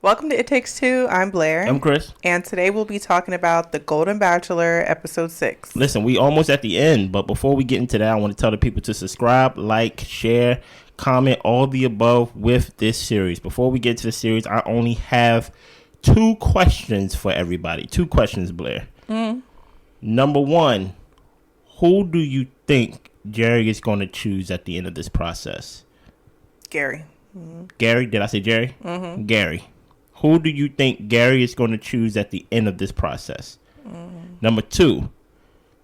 Welcome to It Takes Two. I'm Blair. I'm Chris. And today we'll be talking about The Golden Bachelor, episode 6. Listen, we almost at the end, but before we get into that, I want to tell the people to subscribe, like, share, comment, all the above with this series. Before we get to the series, I only have 2 questions for everybody. 2 questions, Blair. Number 1, who do you think Gerry is going to choose at the end of this process? Gerry. Gerry? Did I say Gerry? Mm-hmm. Gerry. Who do you think Gerry is going to choose at the end of this process? Number 2,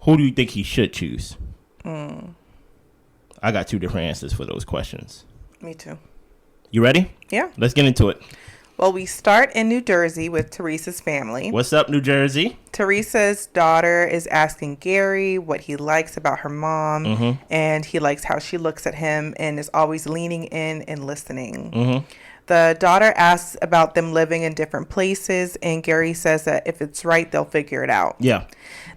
who do you think he should choose? I got 2 different answers for those questions. Me too. You ready? Yeah. Let's get into it. Well, we start in New Jersey with Teresa's family. What's up, New Jersey? Teresa's daughter is asking Gerry what he likes about her mom, and he likes how she looks at him and is always leaning in and listening. The daughter asks about them living in different places, and Gerry says that if it's right, they'll figure it out. Yeah.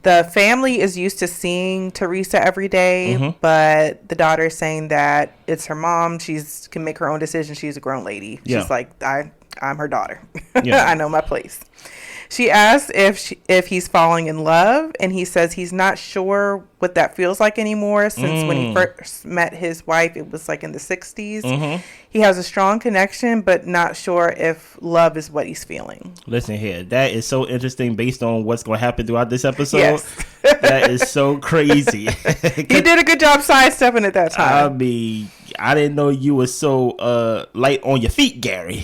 The family is used to seeing Teresa every day, but the daughter is saying that it's her mom. She can make her own decisions. She's a grown lady. Yeah. She's like, I'm her daughter. Yeah. I know my place. She asks if he's falling in love, and he says he's not sure what that feels like anymore since when he first met his wife, it was like in the 60s. He has a strong connection, but not sure if love is what he's feeling. Listen here, that is so interesting based on what's going to happen throughout this episode. Yes. That is so crazy. He did a good job sidestepping at that time. I mean, I didn't know you were so light on your feet, Gerry,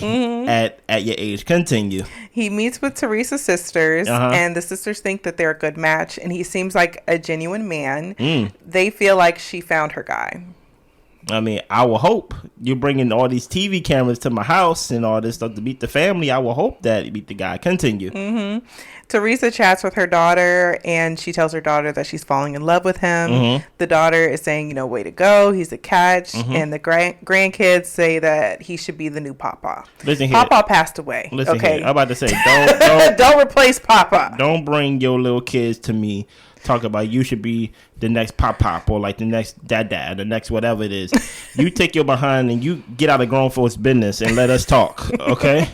at your age. Continue. He meets with Teresa's sisters, and the sisters think that they're a good match, and he seems like a genuine man. They feel like she found her guy. I mean, I will hope. You're bringing all these TV cameras to my house and all this stuff to meet the family. I will hope that you meet the guy. Continue. Teresa chats with her daughter, and she tells her daughter that she's falling in love with him. The daughter is saying, way to go. He's a catch. And the grandkids say that he should be the new Papa. Listen here. Papa passed away. Listen okay. here. I'm about to say, don't don't replace Papa. Don't bring your little kids to me. Talk about you should be the next pop or like the next dad, the next whatever it is. You take your behind and you get out of grown folks' business and let us talk, okay?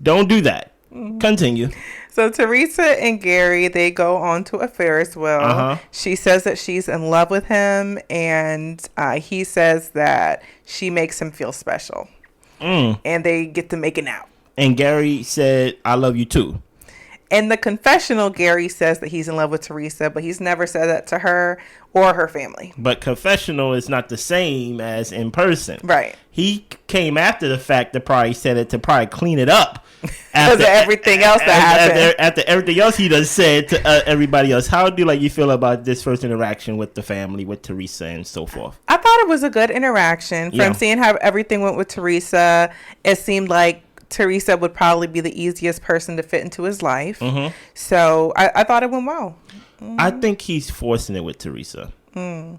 Don't do that. Continue. So Teresa and Gerry, they go on to a Ferris wheel. She says that she's in love with him, and he says that she makes him feel special. And they get to making out. And Gerry said, I love you too. In the confessional, Gerry says that he's in love with Teresa, but he's never said that to her or her family. But confessional is not the same as in person. Right. He came after the fact that probably said it to probably clean it up. Because of everything else that happened. After everything else he done said to everybody else. How do you feel about this first interaction with the family, with Teresa and so forth? I thought it was a good interaction. From seeing how everything went with Teresa, it seemed like Teresa would probably be the easiest person to fit into his life. So I thought it went well. I think he's forcing it with Teresa. I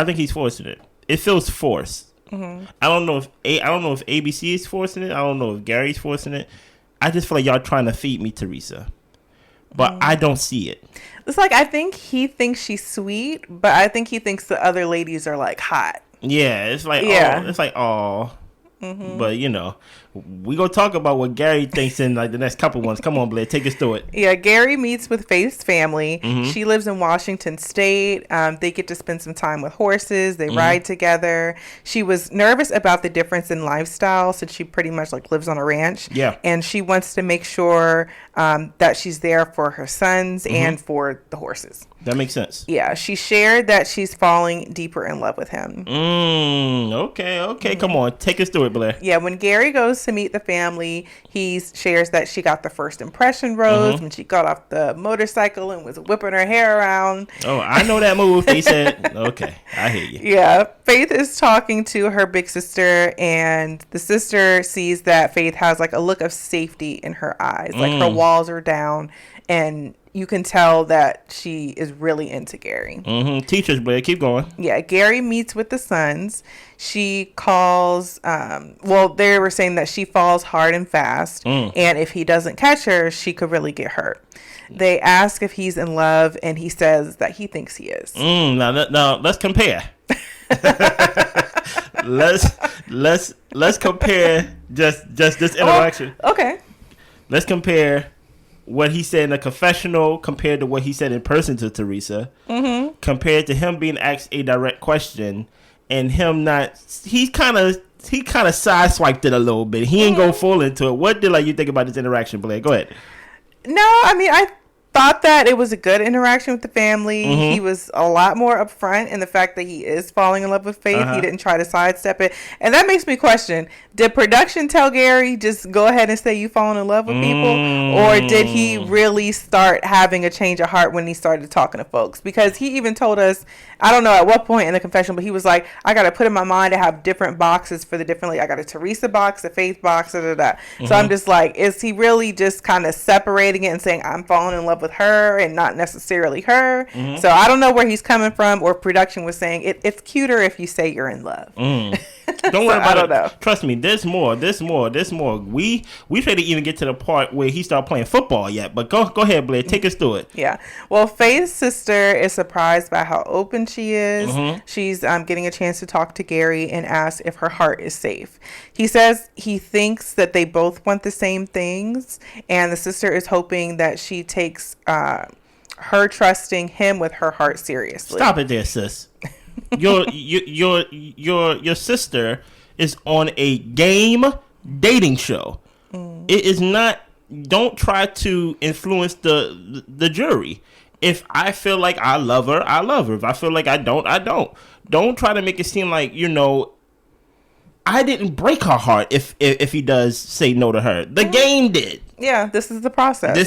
think he's forcing it. It feels forced. I don't know if ABC is forcing it. I don't know if Gerry's forcing it. I just feel like y'all trying to feed me Teresa. But I don't see it. It's like I think he thinks she's sweet, but I think he thinks the other ladies are like hot. Yeah, it's like oh. But we gonna talk about what Gerry thinks in like the next couple ones. Come on, Blair, take us through it. Yeah, Gerry meets with Faith's family. She lives in Washington State. They get to spend some time with horses. They ride together. She was nervous about the difference in lifestyle since she pretty much like lives on a ranch. Yeah, and she wants to make sure that she's there for her sons and for the horses. That makes sense. Yeah, she shared that she's falling deeper in love with him. Okay. Come on, take us through it, Blair. Yeah, when Gerry goes to meet the family, he shares that she got the first impression rose when she got off the motorcycle and was whipping her hair around. Oh, I know that move. They said, okay, I hear you. Yeah, Faith is talking to her big sister, and the sister sees that Faith has like a look of safety in her eyes. Like her walls are down, and you can tell that she is really into Gerry. Teachers, Blair, keep going. Yeah, Gerry meets with the sons. She calls, they were saying that she falls hard and fast. And if he doesn't catch her, she could really get hurt. They ask if he's in love, and he says that he thinks he is. Now let's compare. let's compare just this interaction. Okay. Let's compare what he said in the confessional compared to what he said in person to Teresa. Mm-hmm. Compared to him being asked a direct question and him not. He kind of sideswiped it a little bit. He ain't go full into it. What did you think about this interaction, Blair? Go ahead. No, I mean, I thought that it was a good interaction with the family. Mm-hmm. He was a lot more upfront in the fact that he is falling in love with Faith. He didn't try to sidestep it. And that makes me question, did production tell Gerry just go ahead and say you falling in love with people? Or did he really start having a change of heart when he started talking to folks? Because he even told us, I don't know at what point in the confession, but he was like, I got to put in my mind to have different boxes for the different, I got a Teresa box, a Faith box, Mm-hmm. So I'm just like, is he really just kind of separating it and saying, I'm falling in love with her and not necessarily her? Mm-hmm. So I don't know where he's coming from, or production was saying it's cuter if you say you're in love. Don't worry about it. I don't know. Trust me, there's more. We didn't even get to the part where he started playing football yet, but go ahead, Blair, take us through it. Yeah. Well, Faith's sister is surprised by how open she is. Mm-hmm. She's getting a chance to talk to Gerry and ask if her heart is safe. He says he thinks that they both want the same things, and the sister is hoping that she takes her trusting him with her heart seriously. Stop it there, sis. Your sister is on a game dating show. It is not. Don't try to influence the jury. If I feel like I love her, I love her. If I feel like I don't, I don't. Don't try to make it seem like I didn't break her heart if he does say no to her. The game did. Yeah, this is the process.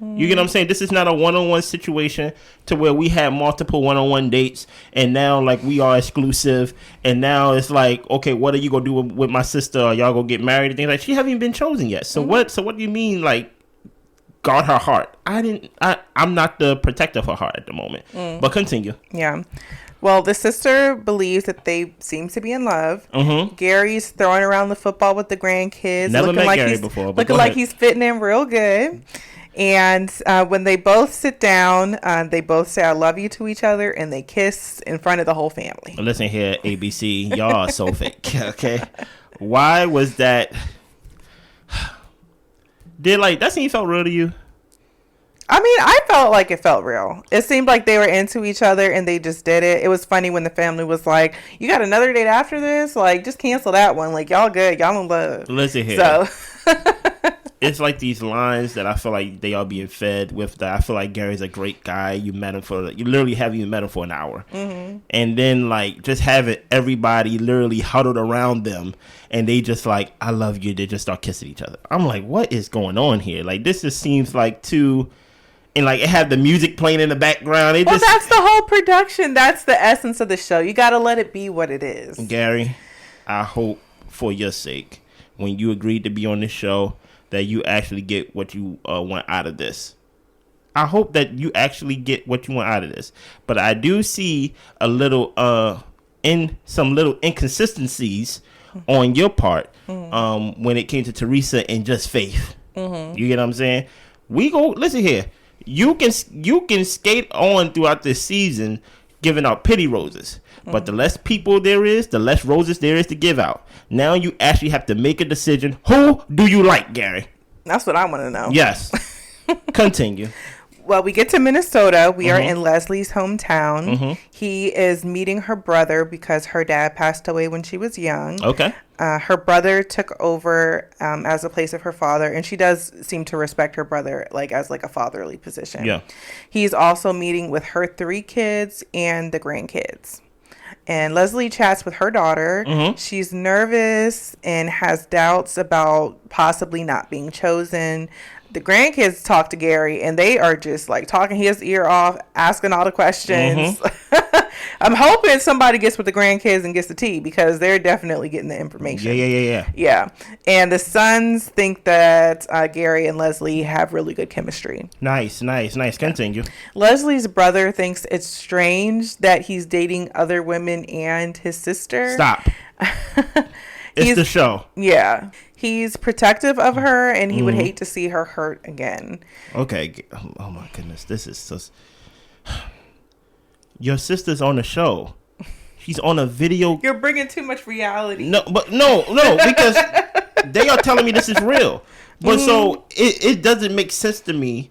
You get what I'm saying? This is not a one-on-one situation to where we had multiple one-on-one dates and now we are exclusive, and now it's like, okay, what are you gonna do with my sister? Are y'all gonna get married and things like that? She haven't even been chosen yet. So what do you mean guard her heart? I'm not the protector of her heart at the moment. But continue. Yeah. Well, the sister believes that they seem to be in love. Mm-hmm. Gerry's throwing around the football with the grandkids. Never met Gerry before. Looking like he's fitting in real good. And when they both sit down, they both say, I love you to each other, and they kiss in front of the whole family. Listen here, ABC. Y'all are so fake. Okay? Why was that? That scene felt real to you? I mean, I felt like it felt real. It seemed like they were into each other and they just did it. It was funny when the family was like, you got another date after this? Just cancel that one. Y'all good. Y'all in love. Listen here. So it's like these lines that I feel like they are being fed with. That I feel like Gerry's a great guy. You literally haven't even met him for an hour. Mm-hmm. And then just having everybody literally huddled around them and they just I love you. They just start kissing each other. I'm like, what is going on here? This just seems too... And it had the music playing in the background. That's the whole production. That's the essence of the show. You got to let it be what it is. Gerry, I hope for your sake, when you agreed to be on this show, that you actually get what you want out of this. I hope that you actually get what you want out of this. But I do see a little, some little inconsistencies on your part when it came to Teresa and just Faith. Mm-hmm. You get what I'm saying? Listen here. You can skate on throughout this season giving out pity roses. But the less people there is, the less roses there is to give out. Now you actually have to make a decision. Who do you like, Gerry? That's what I want to know. Yes. Continue. Well, we get to Minnesota. We are in Leslie's hometown. Mm-hmm. He is meeting her brother because her dad passed away when she was young. Okay. Her brother took over as the place of her father, and she does seem to respect her brother as a fatherly position. Yeah. He's also meeting with her 3 kids and the grandkids. And Leslie chats with her daughter. Mm-hmm. She's nervous and has doubts about possibly not being chosen. The grandkids talk to Gerry, and they are just talking his ear off, asking all the questions. Mm-hmm. I'm hoping somebody gets with the grandkids and gets the tea, because they're definitely getting the information. Yeah. And the sons think that Gerry and Leslie have really good chemistry. Nice. Continue. Leslie's brother thinks it's strange that he's dating other women and his sister. Stop. It's the show. Yeah. He's protective of her, and he would hate to see her hurt again. Okay. Oh, my goodness. This is so... Your sister's on the show. She's on a video. You're bringing too much reality. No, because they are telling me this is real. But so it doesn't make sense to me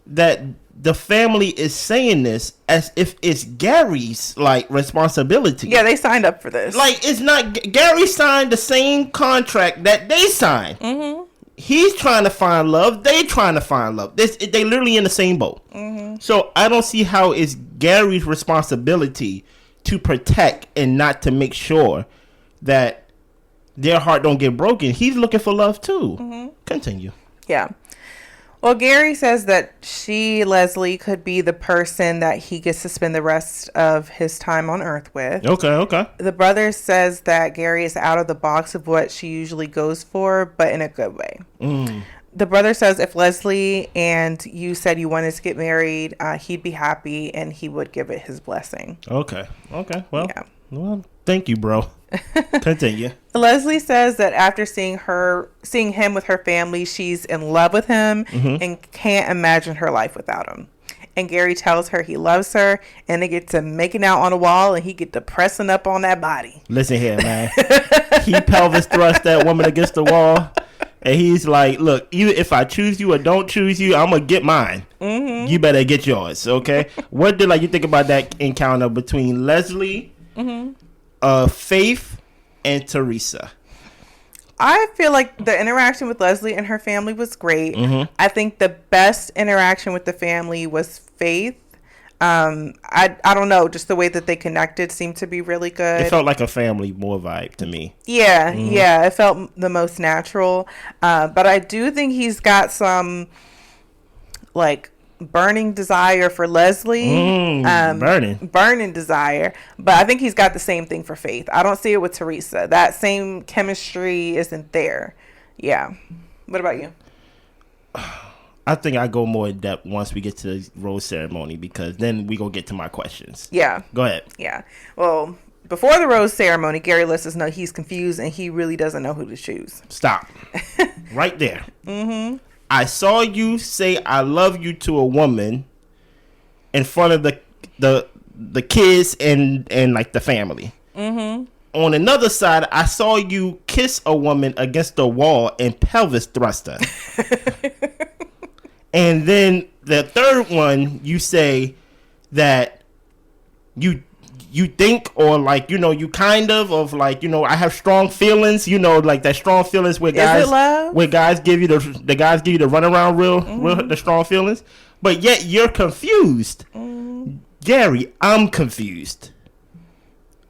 that the family is saying this as if it's Gary's like responsibility. Yeah, they signed up for this. Like, it's not. Gerry signed the same contract that they signed. Mm-hmm. He's trying to find love. They trying to find love. They literally in the same boat. Mm-hmm. So I don't see how it's Gary's responsibility to protect and not to make sure that their heart don't get broken. He's looking for love too. Mm-hmm. Continue. Yeah. Well, Gerry says that Leslie, could be the person that he gets to spend the rest of his time on Earth with. Okay. The brother says that Gerry is out of the box of what she usually goes for, but in a good way. The brother says if Leslie and you said you wanted to get married, he'd be happy and he would give it his blessing. Okay. Well, thank you, bro. Continue. Leslie says that after seeing him with her family, she's in love with him and can't imagine her life without him. And Gerry tells her he loves her, and they get to making out on the wall, and he get to pressing up on that body. Listen here, man. He pelvis thrust that woman against the wall, and he's like, "Look, even if I choose you or don't choose you, I'm gonna get mine. Mm-hmm. You better get yours, okay?" What did you think about that encounter between Leslie? Faith and Teresa? I feel like the interaction with Leslie and her family was great. I think the best interaction with the family was Faith. I don't know, just the way that they connected seemed to be really good. It felt like a family more vibe to me. Yeah, it felt the most natural. But I do think he's got some like burning desire for Leslie. Burning desire. But I think he's got the same thing for Faith. I don't see it with Teresa. That same chemistry isn't there. Yeah. What about you? I think I go more in depth once we get to the rose ceremony, because then we gonna get to my questions. Yeah. Go ahead. Yeah. Well, before the rose ceremony, Gerry lets us know he's confused and he really doesn't know who to choose. Stop. Right there. I saw you say I love you to a woman in front of the kids and like the family. On another side, I saw you kiss a woman against the wall and pelvis thruster. And then the third one, you say that you think, or like, you kind of like, I have strong feelings, like that strong feelings where guys give you the runaround real the strong feelings, but yet you're confused. Gerry, I'm confused.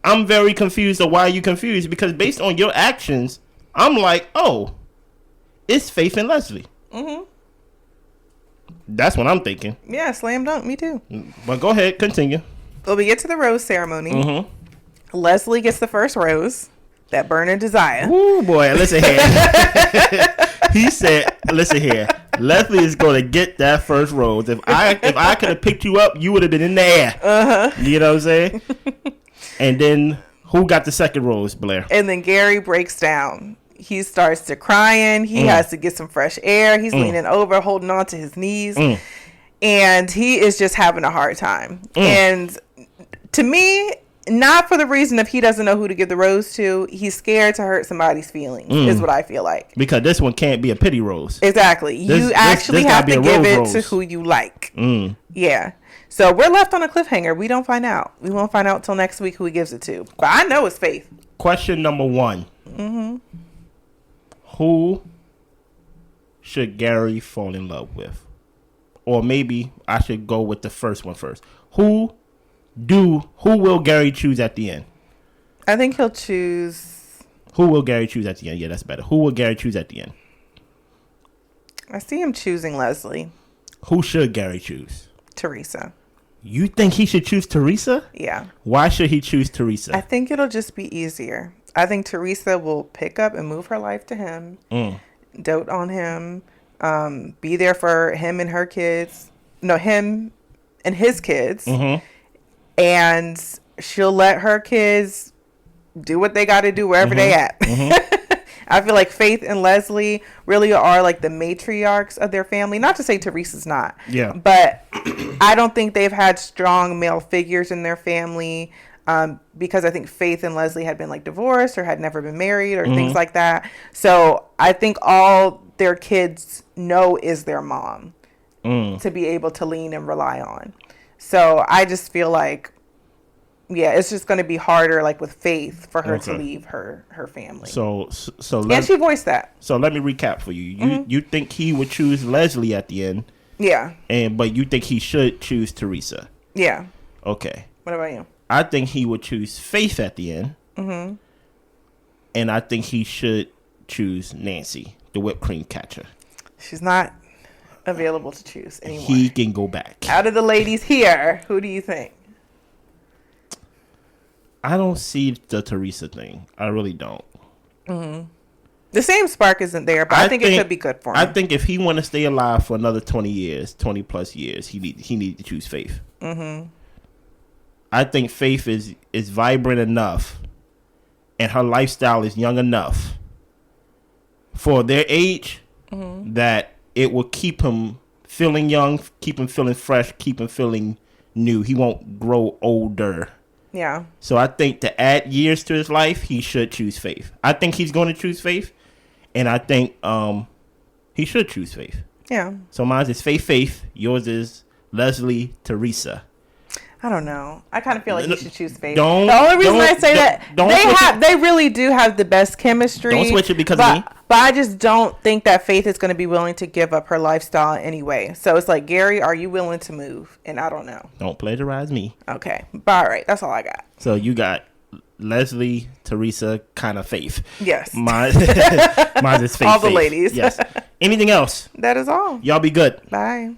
I'm very confused of why you confused, because based on your actions, I'm like, oh, it's Faith and Leslie. That's what I'm thinking. Yeah, slam dunk, me too. But go ahead, continue. Well, we get to the rose ceremony. Leslie gets the first rose, that burning desire. Ooh, boy, listen here. He said, listen here. Leslie is going to get that first rose. If I could have picked you up, you would have been in the air. You know what I'm saying? And then who got the second rose, Blair? And then Gerry breaks down. He starts to crying. He has to get some fresh air. He's leaning over, holding on to his knees. And he is just having a hard time. And to me, not for the reason of he doesn't know who to give the rose to. He's scared to hurt somebody's feelings, is what I feel like. Because this one can't be a pity rose. Exactly. You actually have to give it to who you like. Yeah. So we're left on a cliffhanger. We don't find out. We won't find out till next week who he gives it to. But I know it's Faith. Question number 1. Who should Gerry fall in love with? Or maybe I should go with the first one first. Who will Gerry choose at the end? I think he'll choose... Who will Gerry choose at the end? Yeah, that's better. Who will Gerry choose at the end? I see him choosing Leslie. Who should Gerry choose? Teresa. You think he should choose Teresa? Yeah. Why should he choose Teresa? I think it'll just be easier. I think Teresa will pick up and move her life to him, dote on him, be there for him and her kids. No, him and his kids. And she'll let her kids do what they got to do wherever they at. I feel like Faith and Leslie really are like the matriarchs of their family. Not to say Teresa's not. Yeah. But I don't think they've had strong male figures in their family. because I think Faith and Leslie had been like divorced or had never been married or things like that. So I think all their kids know is their mom to be able to lean and rely on. So I just feel like, yeah, it's just going to be harder, like with Faith, for her to leave her family. So and she voiced that. So let me recap for you. You think he would choose Leslie at the end? Yeah. But you think he should choose Teresa? Yeah. Okay. What about you? I think he would choose Faith at the end. And I think he should choose Nancy, the whipped cream catcher. She's not available to choose anymore. He can go back. Out of the ladies here, who do you think? I don't see the Teresa thing. I really don't. The same spark isn't there, but I think it could be good for him. I think if he want to stay alive for another 20 plus years, he need to choose Faith. I think Faith is vibrant enough, and her lifestyle is young enough for their age that it will keep him feeling young, keep him feeling fresh, keep him feeling new. He won't grow older. Yeah. So I think to add years to his life, he should choose Faith. I think he's going to choose Faith, and I think he should choose Faith. Yeah. So mine is Faith. Yours is Leslie, Teresa. I don't know. I kind of feel like you should choose Faith. The only reason I say that they really do have the best chemistry. Don't switch it because of me. But I just don't think that Faith is going to be willing to give up her lifestyle anyway. So it's like, Gerry, are you willing to move? And I don't know. Don't plagiarize me. Okay. But all right. That's all I got. So you got Leslie, Teresa, kind of Faith. Yes. Mine is Faith. All the ladies. Yes. Anything else? That is all. Y'all be good. Bye.